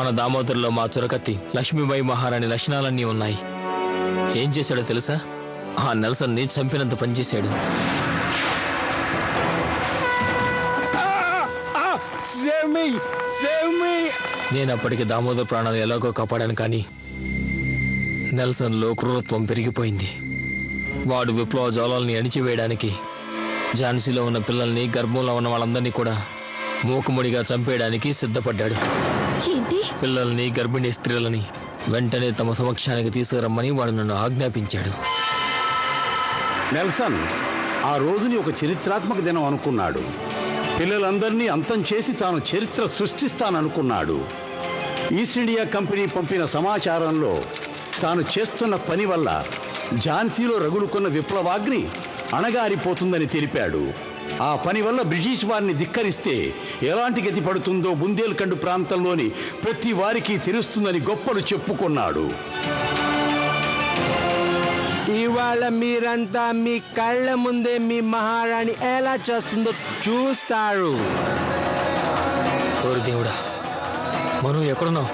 మన దామోదర్లో మా చురకత్తి లక్ష్మీబాయి మహారాణి లక్షణాలన్నీ ఉన్నాయి. ఏం చేశాడో తెలుసా? ఆ నెల్సన్ని చంపినంత పనిచేశాడు. నేను అప్పటికి దామోదర్ ప్రాణాలు ఎలాగో కాపాడాను, కానీ నెల్సన్లో క్రూరత్వం పెరిగిపోయింది. వాడు విప్లవ జ్వాలల్ని అణిచివేయడానికి ఝాన్సీలో ఉన్న పిల్లల్ని, గర్భంలో ఉన్న వాళ్ళందరినీ కూడా మూకుముడిగా చంపేయడానికి సిద్ధపడ్డాడు. పిల్లల్ని, గర్భిణీ స్త్రీలని వెంటనే తమ సమక్షానికి తీసుకురమ్మని వాడు నన్ను ఆజ్ఞాపించాడు. నెల్సన్ ఆ రోజుని ఒక చరిత్రాత్మక దినం అనుకున్నాడు. పిల్లలందరినీ అంతం చేసి తాను చరిత్ర సృష్టిస్తాననుకున్నాడు. ఈస్ట్ ఇండియా కంపెనీ పంపిన సమాచారంలో తాను చేస్తున్న పని వల్ల ఝాన్సీలో రగులుకున్న విప్లవాగ్ని అణగారిపోతుందని తెలిపాడు. ఆ పని వల్ల బ్రిటిష్ వారిని ధిక్కరిస్తే ఎలాంటి గతి పడుతుందో బుందేల్ఖండ్ ప్రాంతంలోని ప్రతి వారికి తెలుస్తుందని గొప్పలు చెప్పుకున్నాడు. ఇవాళ మీరంతా మీ కళ్ళ ముందే మీ మహారాణి ఎలా చేస్తుందో చూస్తారు. ఓరి దేవుడా, మనం ఎక్కడున్నాం?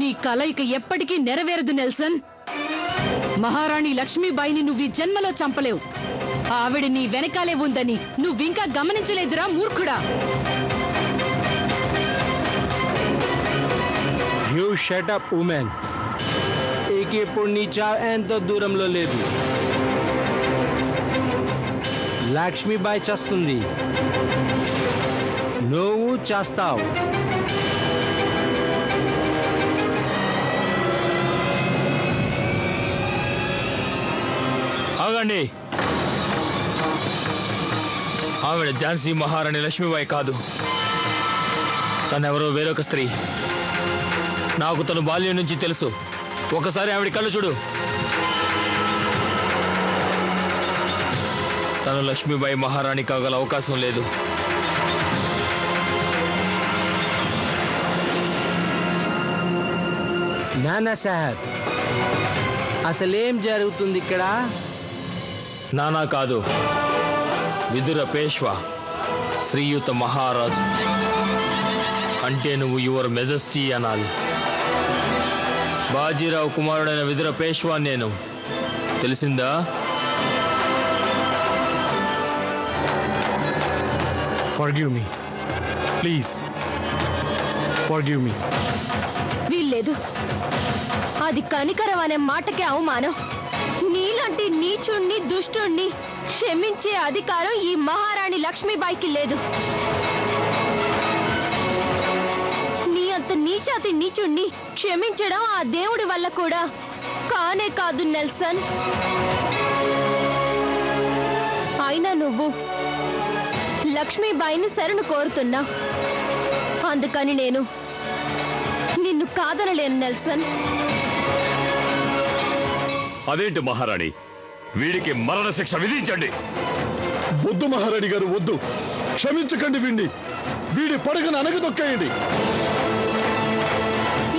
నీ కల ఇక ఎప్పటికీ నెరవేరదు నెల్సన్. మహారాణి లక్ష్మీబాయిని నువ్వు ఈ జన్మలో చంపలేవు. ఆవిడ నీ వెనకాలే ఉందని నువ్వింకా గమనించలేదురా మూర్ఖుడా. You shut up women. ఇక ఇప్పుడు నీ చావు ఎంతో దూరంలో లేదు. లక్ష్మీబాయి చేస్తుంది, నువ్వు చేస్తావు. ఆగండి. ఆవిడ ఝాన్సీ మహారాణి లక్ష్మీబాయి కాదు. తనెవరో వేరొక స్త్రీ. నాకు తను బాల్యం నుంచి తెలుసు. ఒకసారి ఆవిడ కళ్ళు చూడు. తను లక్ష్మీబాయి మహారాణి కాగల అవకాశం లేదు. నానా సాహెబ్, అసలేం జరుగుతుంది ఇక్కడ? నానా కాదు, విదుర పేష్వా, శ్రీయుత మహారాజు. అంటే నువ్వు యువర్ మెజెస్టీ అనాలి. బాజీరావు కుమారుడైన విదుర పేష్వా నేను. తెలిసిందా? Forgive me please, forgive me. వీల్లేదు. అది కనికరం అనే మాటకే అవమానం. నీలాంటి నీచుణ్ణి, దుష్టుణ్ణి క్షమించే అధికారం ఈ మహారాణి లక్ష్మీబాయికి లేదు. నీ అంత నీచాతి నీచుణ్ణి క్షమించడం ఆ దేవుడి వల్ల కూడా కానే కాదు నెల్సన్. అయినా నువ్వు లక్ష్మీబాయిని శరణు కోరుతున్నా. అందుకని నేను నిన్ను కాదనలేను నెల్సన్. అదేంటి మహారాణి, వీడికి మరణ శిక్ష విధించండి. వద్దు మహారాణి గారు, వద్దు. క్షమించకండి వీడిని. వీడి పడగను అనగదొక్కేయండి.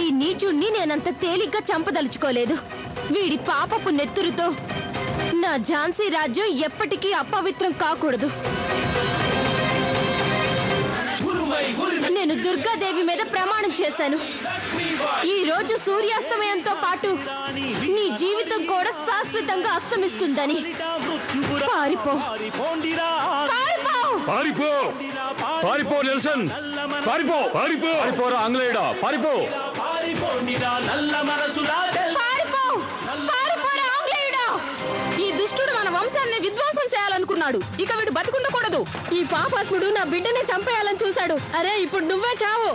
ఈ నీచుణ్ణి నేనంత తేలిగ్గా చంపదలుచుకోలేదు. వీడి పాపపు నెత్తురుతో నా ఝాన్సీ రాజ్యం ఎప్పటికీ అపవిత్రం కాకూడదు. నేను దుర్గాదేవి మీద ప్రమాణం చేశాను. ఈ రోజు సూర్యాస్తమయంతో పాటు నీ జీవితం కూడా శాశ్వతంగా అస్తమిస్తుందని. పారిపో, పారిపో, పారిపో, పారిపో నెల్సన్, పారిపో, పారిపో, పారిపోరా ఆంగ్లేయుడా, పారిపో. పారిపోరా ఆంగ్లేయుడా. ఈ దుష్టుడు మన వంశాన్ని విధ్వంసం చేయాలనుకున్నాడు. ఇక వీడు బతికుండకూడదు. ఈ పాపాత్ముడు నా బిడ్డనే చంపేయాలని చూశాడు. అరే, ఇప్పుడు నువ్వే చావు.